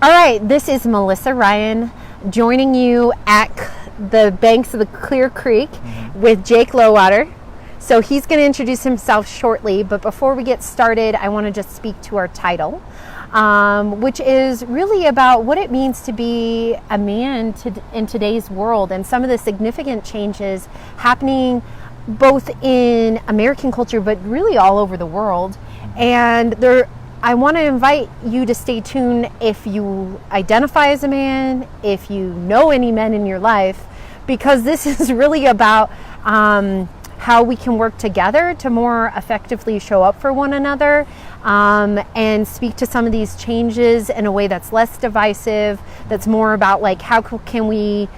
All right, this is Melissa Ryan joining you at the banks of the Clear Creek with Jake Lohwater. So he's going to introduce himself shortly, but before we get started, I want to just speak to our title, which is really about what it means to be a man in today's world and some of the significant changes happening both in American culture, but really all over the world. And I want to invite you to stay tuned if you identify as a man, if you know any men in your life, because this is really about how we can work together to more effectively show up for one another and speak to some of these changes in a way that's less divisive, that's more about like how can we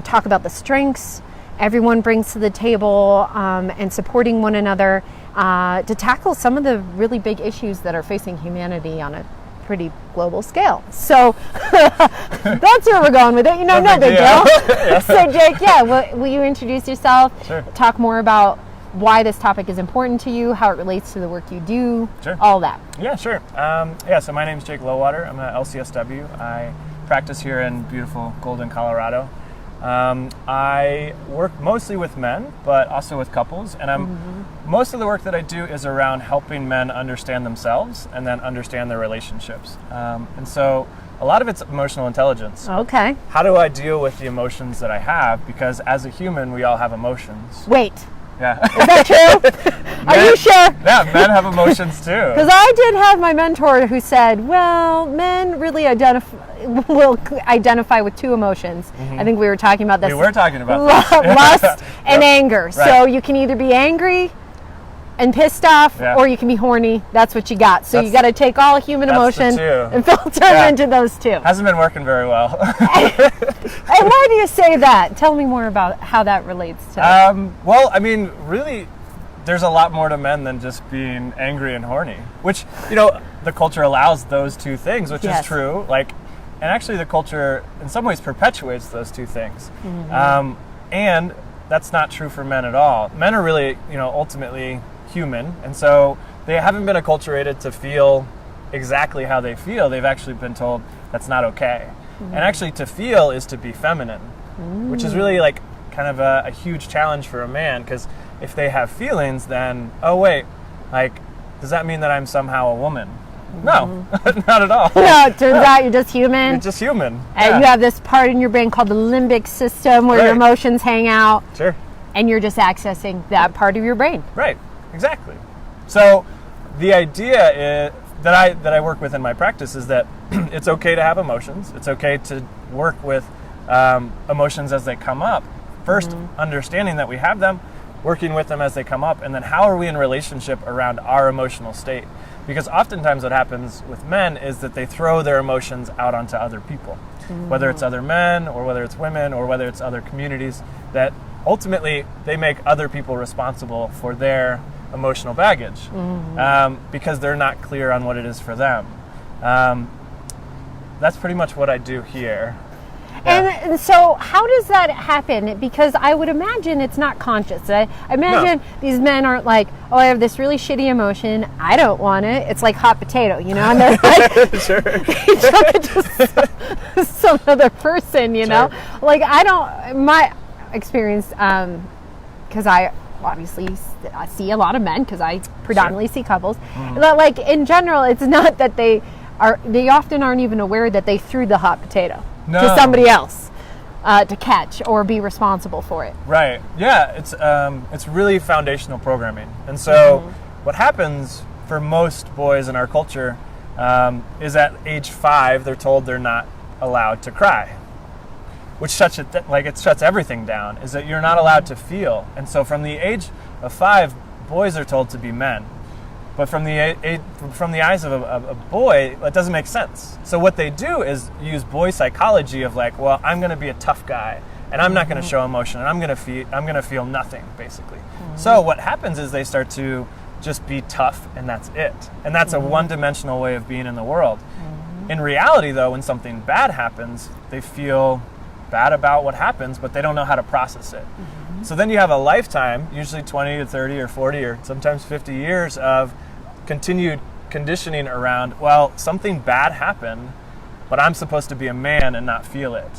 talk about the strengths everyone brings to the table and supporting one another to tackle some of the really big issues that are facing humanity on a pretty global scale. So that's where we're going with it. No big deal. Yeah. So Jake, will you introduce yourself? Sure. Talk more about why this topic is important to you, how it relates to the work you do, Sure. all that. Yeah, sure. So my name's Jake Lohwater. I'm an LCSW. I practice here in beautiful Golden, Colorado. I work mostly with men, but also with couples, and most of the work that I do is around helping men understand themselves and then understand their relationships. And so a lot of it's emotional intelligence. Okay. How do I deal with the emotions that I have? Because as a human, we all have emotions. Wait. Yeah. Is that true? Are you sure? Yeah, men have emotions too. Because I did have my mentor who said, well, men really will identify with two emotions. I think we were talking about this. We were talking about this. Lust and anger. Right. So you can either be angry and pissed off, or you can be horny. That's what you got. So you got to take all human emotion and filter them into those two. Hasn't been working very well. And why do you say that? Tell me more about how that relates to well, I mean, really, there's a lot more to men than just being angry and horny, which, the culture allows those two things, which is true. And actually the culture in some ways perpetuates those two things. And that's not true for men at all. Men are really, ultimately human, and so they haven't been acculturated to feel exactly how they feel. They've actually been told that's not okay. And actually to feel is to be feminine, which is really kind of a huge challenge for a man, because if they have feelings, then, oh wait, does that mean that I'm somehow a woman? No, not at all. No, it turns out you're just human. You're just human. And you have this part in your brain called the limbic system where your emotions hang out. Sure. And you're just accessing that part of your brain. Right, exactly. So the idea that I work with in my practice is that it's okay to have emotions. It's okay to work with emotions as they come up. First, understanding that we have them, working with them as they come up, and then how are we in relationship around our emotional state? Because oftentimes what happens with men is that they throw their emotions out onto other people, whether it's other men or whether it's women or whether it's other communities, that ultimately they make other people responsible for their emotional baggage because they're not clear on what it is for them. That's pretty much what I do here. And so how does that happen? Because I would imagine it's not conscious. I imagine these men aren't like, oh, I have this really shitty emotion. I don't want it. It's like hot potato, And they're like, sure. They took it to some other person, know? My experience, because I see a lot of men, because I predominantly see couples. But in general, it's not that they often aren't even aware that they threw the hot potato to somebody else to catch or be responsible for it. Right. Yeah. It's really foundational programming. And so what happens for most boys in our culture is at age 5, they're told they're not allowed to cry, which it shuts everything down, is that you're not allowed to feel. And so from the age of 5, boys are told to be men. But from the eyes of a boy, that doesn't make sense. So what they do is use boy psychology of I'm going to be a tough guy, and I'm not going to show emotion, and I'm going to feel nothing, basically. So what happens is they start to just be tough, and that's it. And that's a one-dimensional way of being in the world. In reality, though, when something bad happens, they feel bad about what happens, but they don't know how to process it. So then you have a lifetime, usually 20 to 30 or 40 or sometimes 50 years of continued conditioning around, well, something bad happened, but I'm supposed to be a man and not feel it.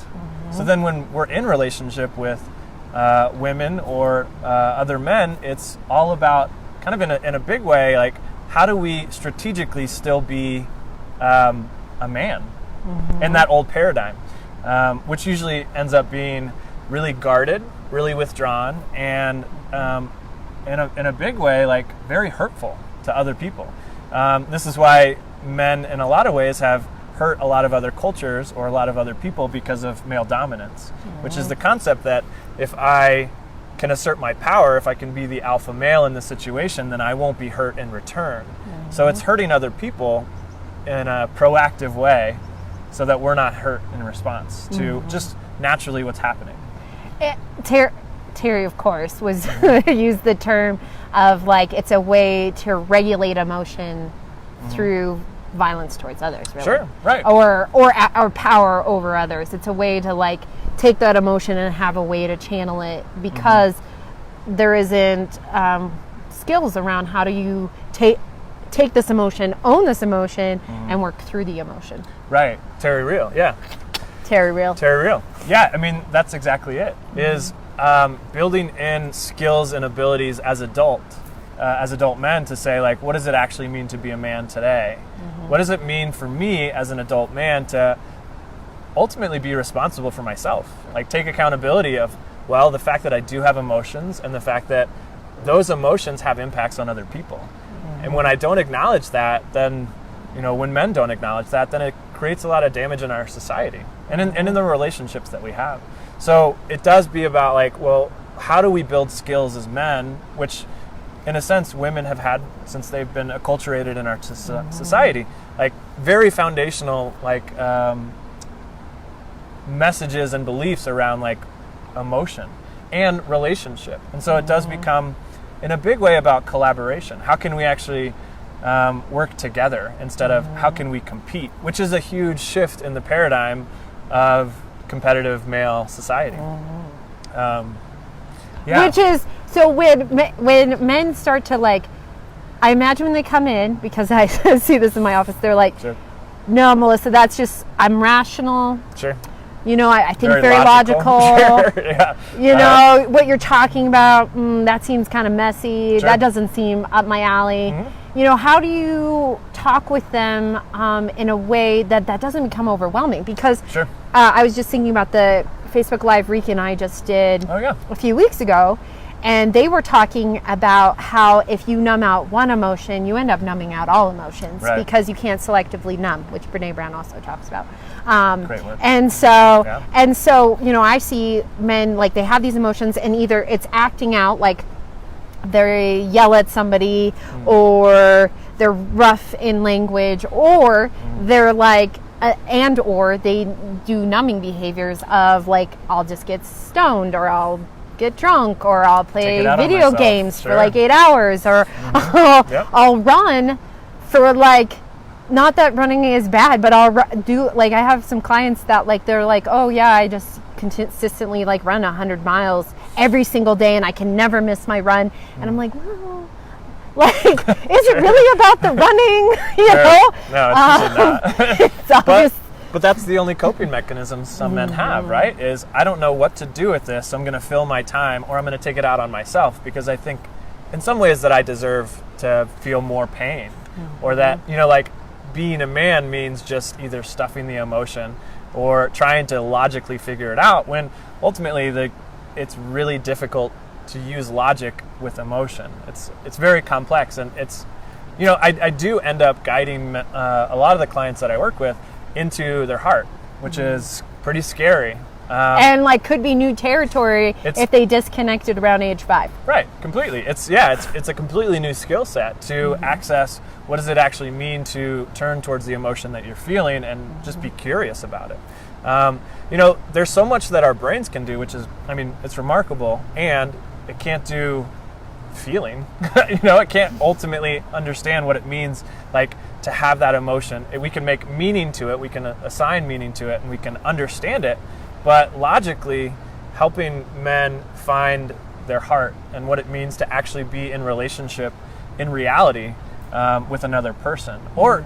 So then when we're in relationship with women or other men, it's all about kind of in a big way, like how do we strategically still be a man in that old paradigm, which usually ends up being really guarded, really withdrawn, and in a big way, like very hurtful to other people. This is why men in a lot of ways have hurt a lot of other cultures or a lot of other people because of male dominance, which is the concept that if I can assert my power, if I can be the alpha male in this situation, then I won't be hurt in return. So it's hurting other people in a proactive way so that we're not hurt in response to just naturally what's happening. Terry, of course, was used the term of like it's a way to regulate emotion through violence towards others, really. Sure, right. Or power over others. It's a way to like take that emotion and have a way to channel it because there isn't skills around how do you take this emotion, own this emotion, and work through the emotion. Right. Terry Real, yeah. Terry Real. Yeah, I mean, that's exactly it, is building in skills and abilities as adult men to say, like, what does it actually mean to be a man today? What does it mean for me as an adult man to ultimately be responsible for myself? Like, take accountability of, well, the fact that I do have emotions and the fact that those emotions have impacts on other people. And when I don't acknowledge that, then, when men don't acknowledge that, then it creates a lot of damage in our society and in the relationships that we have. So it does be about like, well, how do we build skills as men, which in a sense women have had since they've been acculturated in our society, like very foundational like messages and beliefs around like emotion and relationship. And so it does become in a big way about collaboration. How can we actually work together instead of how can we compete, which is a huge shift in the paradigm of competitive male society. Which is, so when men start to like, I imagine when they come in, because I see this in my office, they're like, no, Melissa, that's just, I'm rational. Sure. I think very logical. Sure, yeah. What you're talking about, that seems kind of messy. Sure. That doesn't seem up my alley. How do you talk with them in a way that doesn't become overwhelming? Because I was just thinking about the Facebook Live Reaca and I just did a few weeks ago, and they were talking about how if you numb out one emotion, you end up numbing out all emotions because you can't selectively numb, which Brene Brown also talks about. Great word. And so, I see men, like, they have these emotions, and either it's acting out, like they yell at somebody, or they're rough in language, or they're like, or they do numbing behaviors of like, I'll just get stoned, or I'll get drunk, or I'll play video games for like 8 hours, or I'll run for like, not that running is bad, but I'll do, like, I have some clients that like, they're like, oh yeah, I just consistently like run 100 miles every single day and I can never miss my run. And I'm like, well, like, is it really about the running? No, it's not. But that's the only coping mechanism some men have, right? Is I don't know what to do with this. I'm going to fill my time, or I'm going to take it out on myself because I think in some ways that I deserve to feel more pain, or that, like, being a man means just either stuffing the emotion or trying to logically figure it out, when ultimately it's really difficult to use logic with emotion. It's very complex, and it's, I do end up guiding a lot of the clients that I work with into their heart, which is pretty scary. And like could be new territory if they disconnected around age 5. Right, completely. It's a completely new skill set to access what does it actually mean to turn towards the emotion that you're feeling and just be curious about it. There's so much that our brains can do, which is, it's remarkable, and it can't do feeling. It can't ultimately understand what it means, like, to have that emotion. We can make meaning to it, we can assign meaning to it, and we can understand it. But logically, helping men find their heart and what it means to actually be in relationship, in reality, with another person, or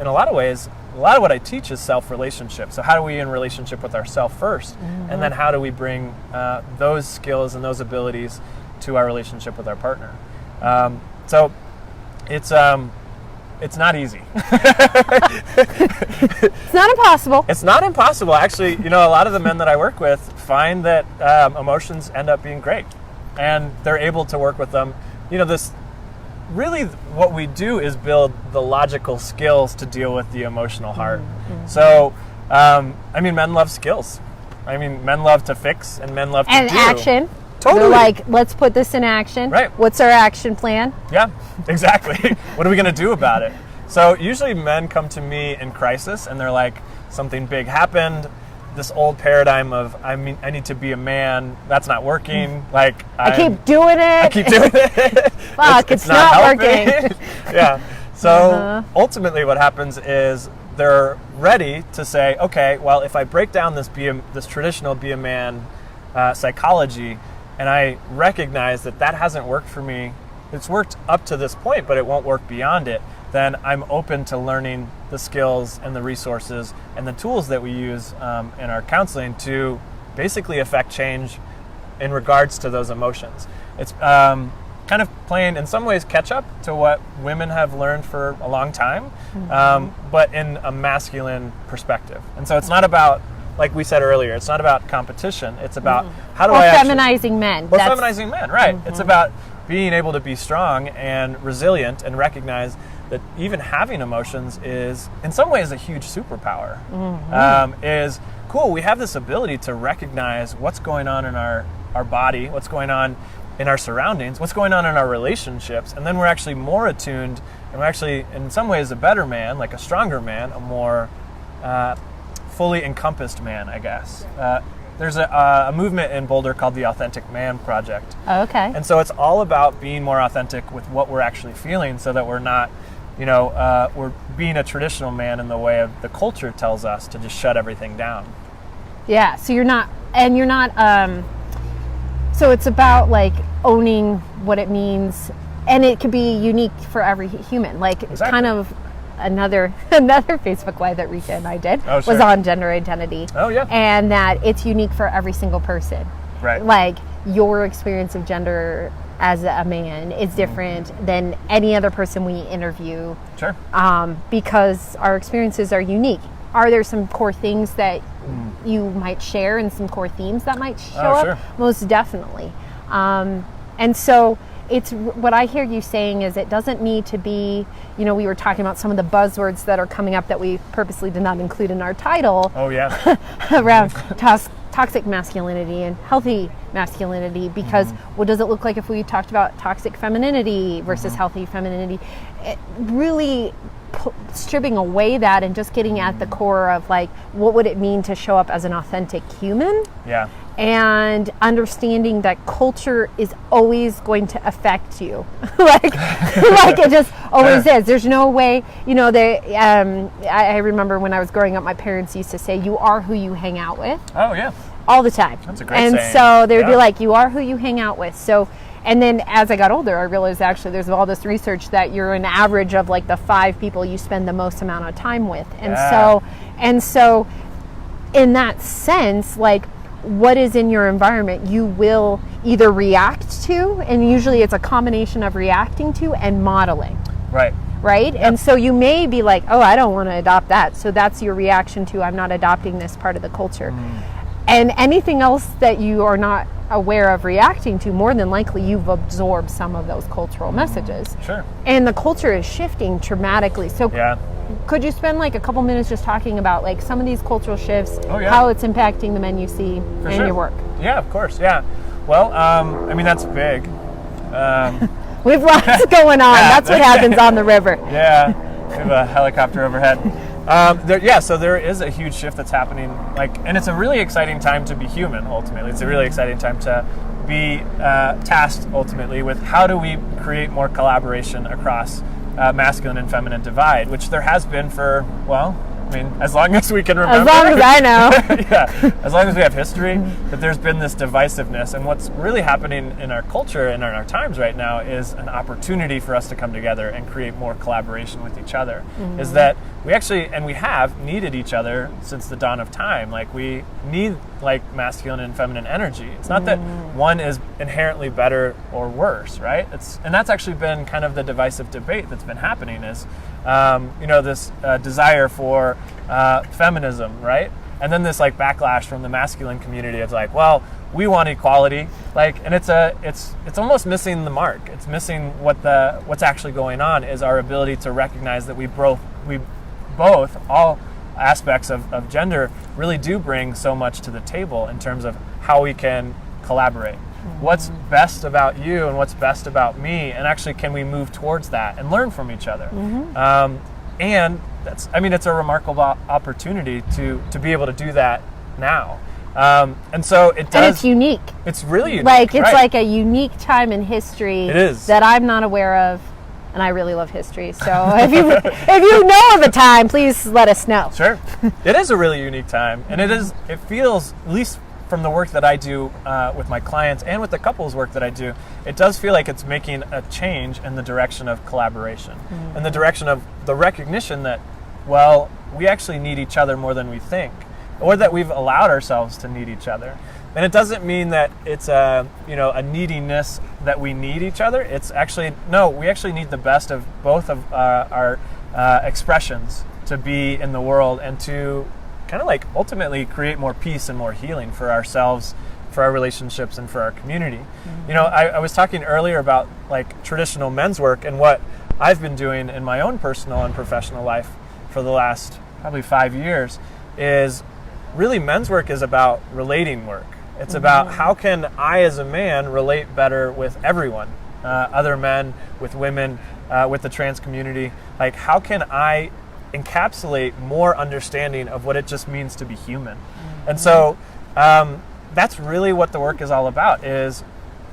in a lot of ways, a lot of what I teach is self-relationship. So how do we in relationship with ourselves first? And then how do we bring those skills and those abilities to our relationship with our partner? So it's not easy. It's not impossible. It's not impossible. Actually, a lot of the men that I work with find that emotions end up being great, and they're able to work with them. This really what we do is build the logical skills to deal with the emotional heart. So, men love skills. Men love to fix, and men love to do. And action. Totally. They're like, let's put this in action. Right. What's our action plan? Yeah, exactly. What are we going to do about it? So usually men come to me in crisis, and they're like, something big happened. This old paradigm of, I need to be a man, that's not working. Like I keep doing it. Fuck, it's not working. Yeah. So ultimately what happens is they're ready to say, okay, well, if I break down this traditional be a man psychology, and I recognize that hasn't worked for me, it's worked up to this point, but it won't work beyond it, then I'm open to learning the skills and the resources and the tools that we use in our counseling to basically affect change in regards to those emotions. It's kind of playing, in some ways, catch up to what women have learned for a long time, but in a masculine perspective. And so it's not about, like we said earlier, it's not about competition. It's about how do I feminizing men. Or feminizing men, right. It's about being able to be strong and resilient and recognize that even having emotions is, in some ways, a huge superpower. Is cool. We have this ability to recognize what's going on in our body, what's going on in our surroundings, what's going on in our relationships, and then we're actually more attuned, and we're actually, in some ways, a better man, like a stronger man, a more fully encompassed man, I guess. There's a movement in Boulder called the Authentic Man Project. Oh, okay. And so it's all about being more authentic with what we're actually feeling, so that we're not, we're being a traditional man in the way of the culture tells us to just shut everything down. Yeah, so you're not, so it's about like owning what it means, and it could be unique for every human. Like Exactly. kind of another Facebook Live that Reaca and I did was on gender identity. Oh, yeah. And that it's unique for every single person. Right. Like your experience of gender as a man is different than any other person we interview. Sure. Because our experiences are unique. Are there some core things that you might share and some core themes that might show up? Sure. Most definitely. And so it's what I hear you saying is it doesn't need to be, we were talking about some of the buzzwords that are coming up that we purposely did not include in our title. Oh, yeah. Around toxic masculinity and healthy masculinity, because what does it look like if we talked about toxic femininity versus healthy femininity? It really stripping away that and just getting at the core of like, what would it mean to show up as an authentic human? Yeah. And understanding that culture is always going to affect you. like it just always is. There's no way, I remember when I was growing up, my parents used to say, you are who you hang out with. Oh, yeah. All the time. That's a great saying. So they would be like, you are who you hang out with. So, and then as I got older, I realized actually there's all this research that you're an average of like the 5 people you spend the most amount of time with. And so in that sense, like, what is in your environment, you will either react to, and usually it's a combination of reacting to and modeling. Right. Right? Yep. And so you may be like, oh, I don't want to adopt that. So that's your reaction to, I'm not adopting this part of the culture. And anything else that you are not aware of reacting to, more than likely you've absorbed some of those cultural messages. Sure. And the culture is shifting dramatically. So yeah. Could you spend like a couple minutes just talking about like some of these cultural shifts, how it's impacting the men you see in your work? Yeah, of course. Yeah. Well, that's big. We have lots going on. That's what happens on the river. Yeah. We have a helicopter overhead. So there is a huge shift that's happening, and it's a really exciting time to be human, ultimately. It's a really exciting time to be tasked, ultimately, with how do we create more collaboration across masculine and feminine divide, which there has been for, I mean, as long as we can remember. As long as I know. Yeah, as long as we have history, that there's been this divisiveness. And what's really happening in our culture and in our times right now is an opportunity for us to come together and create more collaboration with each other. Is that we actually, and we have needed each other since the dawn of time. Like, we need like masculine and feminine energy. It's not that one is inherently better or worse, right? And that's actually been kind of the divisive debate that's been happening is, this desire for feminism, right? And then this like backlash from the masculine community of like, well, we want equality, like, and it's almost missing the mark. It's missing what's actually going on is our ability to recognize that we both all aspects of gender really do bring so much to the table in terms of how we can collaborate. What's best about you and what's best about me, and actually can we move towards that and learn from each other? And it's a remarkable opportunity to be able to do that now. And so it does. And it's unique. It's really unique. Like, it's right. like a unique time in history It is. that I'm not aware of. And I really love history. So if you know of a time, please let us know. Sure. It is a really unique time. And it feels, at least from the work that I do with my clients and with the couples work that I do, it does feel like it's making a change in the direction of collaboration, in the direction of the recognition that, well, we actually need each other more than we think, or that we've allowed ourselves to need each other. And it doesn't mean that it's a neediness that we need each other. It's actually, no, we actually need the best of both of our expressions to be in the world and to kind of like ultimately create more peace and more healing for ourselves, for our relationships, and for our community. I was talking earlier about like traditional men's work, and what I've been doing in my own personal and professional life for the last probably 5 years is really men's work is about relating work. It's about how can I as a man relate better with everyone, other men, with women, with the trans community. Like, how can I encapsulate more understanding of what it just means to be human? And so that's really what the work is all about, is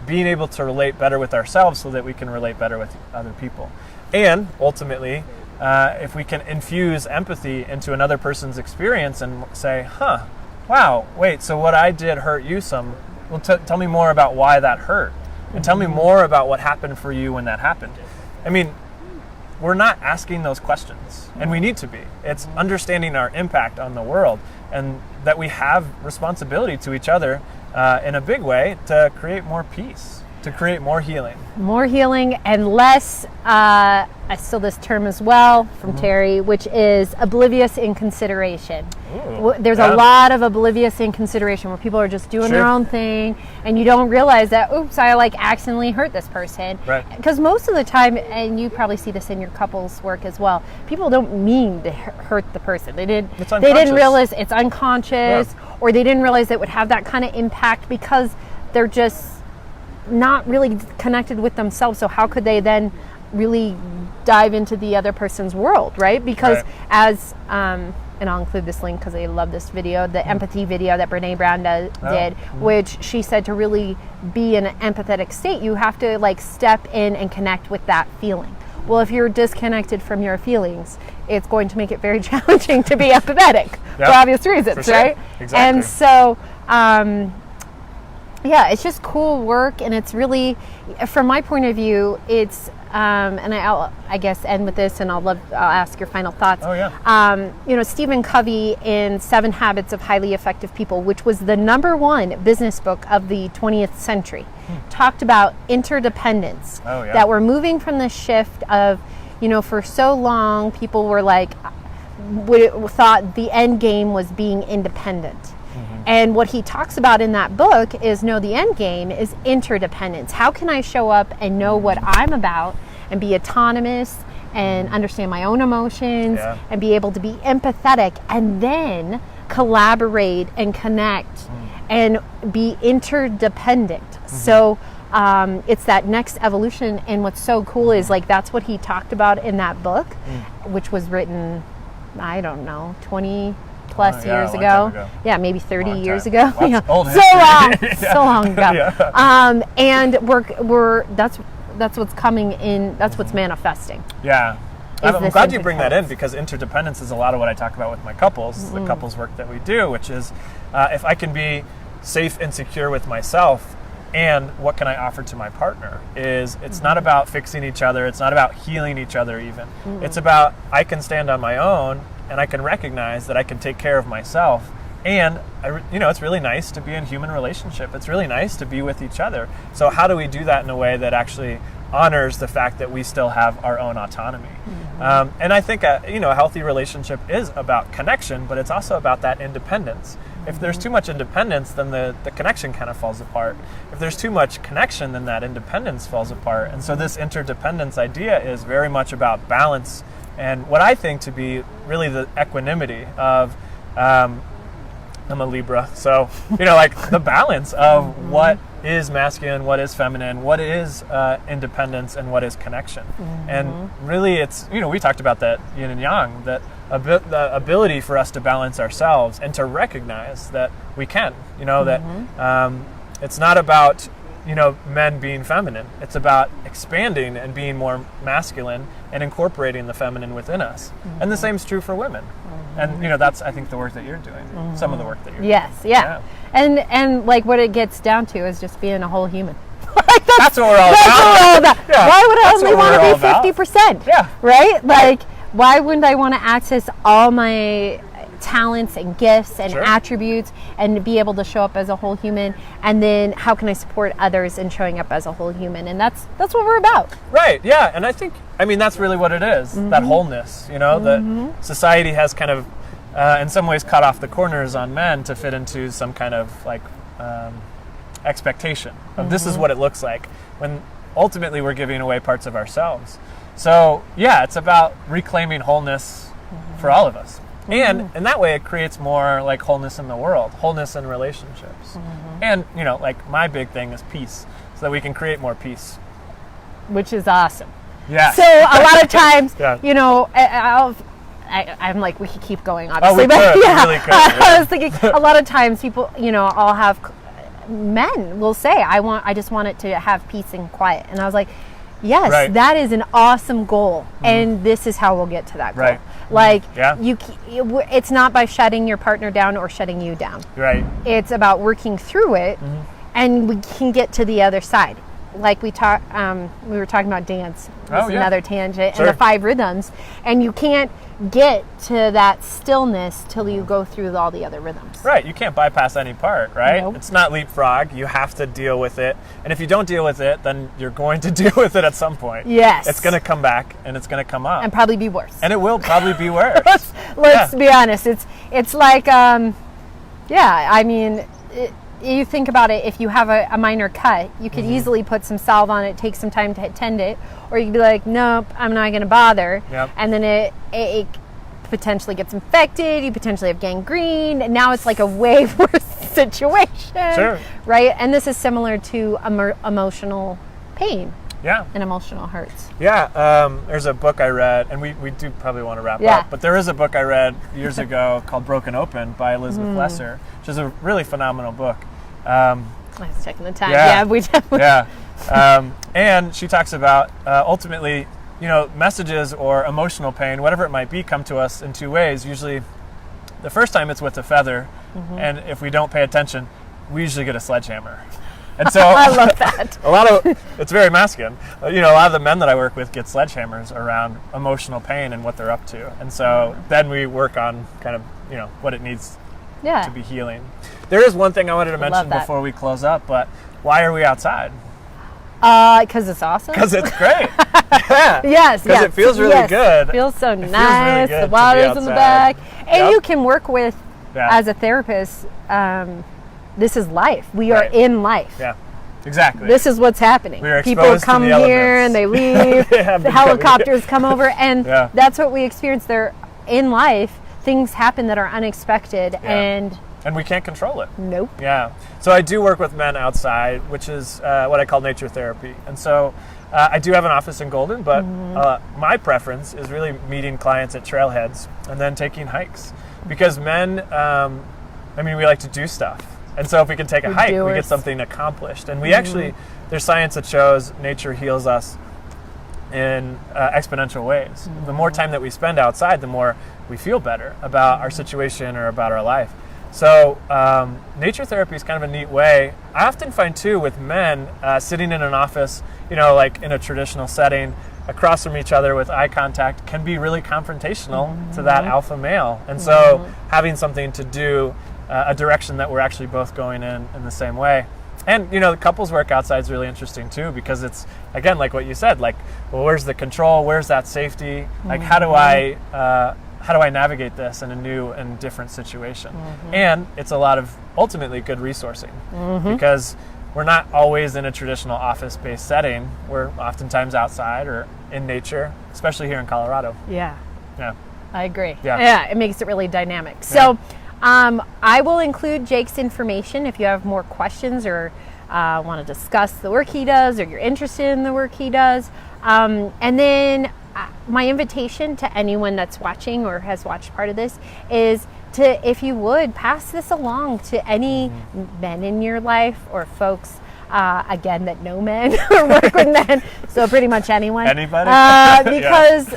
being able to relate better with ourselves so that we can relate better with other people. And ultimately, if we can infuse empathy into another person's experience and say, wow, wait, so what I did hurt you some. Well, tell me more about why that hurt. And tell me more about what happened for you when that happened. I mean, we're not asking those questions, and we need to be. It's understanding our impact on the world, and that we have responsibility to each other in a big way to create more peace, to create more healing. More healing and less, I steal this term as well from Terry, which is oblivious inconsideration. There's a lot of oblivious inconsideration where people are just doing their own thing, and you don't realize that, oops, I like accidentally hurt this person. Right. Because most of the time, and you probably see this in your couples work as well, people don't mean to hurt the person. They didn't realize it's unconscious, or they didn't realize it would have that kind of impact because they're just not really connected with themselves. So how could they then really dive into the other person's world, right? Because as and I'll include this link because I love this video, the empathy video that Brene Brown did, which she said to really be in an empathetic state, you have to like step in and connect with that feeling. Well, if you're disconnected from your feelings, it's going to make it very challenging to be empathetic for obvious reasons, right? Exactly. And so it's just cool work, and it's really, from my point of view, it's, and I'll guess end with this, and I'll ask your final thoughts. Stephen Covey in 7 Habits of Highly Effective People, which was the #1 business book of the 20th century, talked about interdependence, that we're moving from the shift of, for so long, people were like, thought the end game was being independent. And what he talks about in that book is, no, the end game is interdependence. How can I show up and know what I'm about and be autonomous and understand my own emotions and be able to be empathetic and then collaborate and connect and be interdependent. So it's that next evolution. And what's so cool is like that's what he talked about in that book, which was written, I don't know, 20 plus years ago. Yeah, maybe 30 years ago. Old so long ago. And we're that's what's coming in. That's what's manifesting. Yeah. I'm glad you bring that in, because interdependence is a lot of what I talk about with my couples, the couples work that we do, which is if I can be safe and secure with myself, and what can I offer to my partner, is it's not about fixing each other, it's not about healing each other even. It's about I can stand on my own, and I can recognize that I can take care of myself. And, it's really nice to be in human relationship. It's really nice to be with each other. So how do we do that in a way that actually honors the fact that we still have our own autonomy? And I think, a healthy relationship is about connection, but it's also about that independence. If there's too much independence, then the connection kind of falls apart. If there's too much connection, then that independence falls apart. And so this interdependence idea is very much about balance, and what I think to be really the equanimity of, I'm a Libra, so, like the balance of what is masculine, what is feminine, what is independence, and what is connection. And really it's, we talked about that yin and yang, that the ability for us to balance ourselves and to recognize that we can, that it's not about, men being feminine. It's about expanding and being more masculine and incorporating the feminine within us. And the same is true for women. And that's, I think, the work that you're doing. Some of the work that you're doing. Yeah. And like what it gets down to is just being a whole human. That's what we're all about. Yeah. Why would I only want to be 50%? Yeah. Right? Like, why wouldn't I want to access all my talents and gifts and attributes and be able to show up as a whole human? And then how can I support others in showing up as a whole human? And that's what we're about. Right. Yeah. And I think, that's really what it is, that wholeness, that society has kind of, in some ways, cut off the corners on men to fit into some kind of like expectation of this is what it looks like, when ultimately we're giving away parts of ourselves. So yeah, it's about reclaiming wholeness for all of us. And in that way, it creates more like wholeness in the world, wholeness in relationships. And, like my big thing is peace, so that we can create more peace. Which is awesome. Yeah. So a lot of times, I'm like, we could keep going, obviously. Oh, we could. Yeah. We really could. I was thinking, a lot of times people, I'll have men will say, I just want it to have peace and quiet. And I was like, yes, that is an awesome goal. And this is how we'll get to that goal. Right. Like, it's not by shutting your partner down or shutting you down. Right. It's about working through it, and we can get to the other side. Like we were talking about dance. Another tangent, and the 5 rhythms. And you can't get to that stillness till you go through all the other rhythms. Right. You can't bypass any part, right? Nope. It's not leapfrog. You have to deal with it. And if you don't deal with it, then you're going to deal with it at some point. Yes. It's going to come back, and it's going to come up. And probably be worse. And it will probably be worse. Let's be honest. It's like, you think about it, if you have a minor cut, you could easily put some salve on it, take some time to tend it, or you could be like, nope, I'm not going to bother. Yep. And then it potentially gets infected, you potentially have gangrene, and now it's like a way worse situation. Right? And this is similar to emotional pain. Yeah. And emotional hurts. Yeah. There's a book I read, and we do probably want to wrap up, but there is a book I read years ago called Broken Open by Elizabeth Lesser, which is a really phenomenal book. I was checking the time. Yeah, we definitely. Yeah. And she talks about ultimately, messages or emotional pain, whatever it might be, come to us in 2 ways. Usually the first time it's with a feather, and if we don't pay attention, we usually get a sledgehammer. And so I love that. It's very masculine. A lot of the men that I work with get sledgehammers around emotional pain and what they're up to. And so then we work on kind of, what it needs to be healing. There is one thing I wanted to mention before we close up, but why are we outside? Because it's awesome. Because it's great. Yeah. Yes. Because it feels really good. It feels so nice. The water's in the back. And you can work with, as a therapist, this is life. We are in life. Yeah, exactly. This is what's happening. People come here and they leave. The helicopters come over, and that's what we experience there in life. Things happen that are unexpected, and we can't control it. Nope. Yeah. So I do work with men outside, which is what I call nature therapy. And so I do have an office in Golden, but my preference is really meeting clients at trailheads and then taking hikes. Because men, we like to do stuff. And so if we can take a hike, we get something accomplished. And we actually, there's science that shows nature heals us in exponential ways. The more time that we spend outside, the more we feel better about our situation or about our life. So nature therapy is kind of a neat way. I often find too with men sitting in an office, like in a traditional setting, across from each other with eye contact can be really confrontational to that alpha male. And so having something to do, a direction that we're actually both going in the same way. And, the couples work outside is really interesting too, because it's, again, like what you said, like, well, where's the control? Where's that safety? Like, how do I navigate this in a new and different situation? And it's a lot of ultimately good resourcing because we're not always in a traditional office-based setting. We're oftentimes outside or in nature, especially here in Colorado. Yeah. Yeah. I agree. Yeah. It makes it really dynamic. So I will include Jake's information if you have more questions or want to discuss the work he does or you're interested in the work he does. And then my invitation to anyone that's watching or has watched part of this is to, if you would, pass this along to any men in your life or folks, again, that know men or work with men. So pretty much anyone. Anybody? Because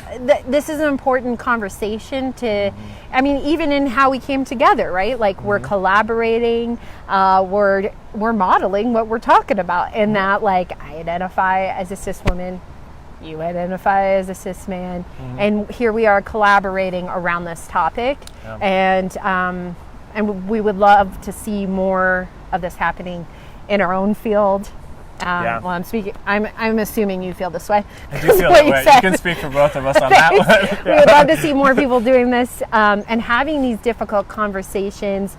this is an important conversation to, I mean, even in how we came together, right? Like we're collaborating, we're modeling what we're talking about in that, like, I identify as a cis woman, you identify as a cis man, and here we are collaborating around this topic, and we would love to see more of this happening in our own field. Well, I'm assuming you feel this way. I do feel that way. You can speak for both of us on that one. We would love to see more people doing this and having these difficult conversations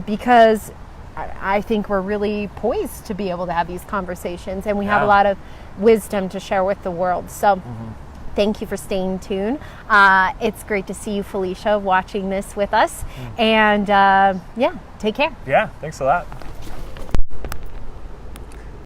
because I think we're really poised to be able to have these conversations, and we have a lot of wisdom to share with the world. So thank you for staying tuned. It's great to see you, Felicia, watching this with us. And take care. Yeah, thanks a lot.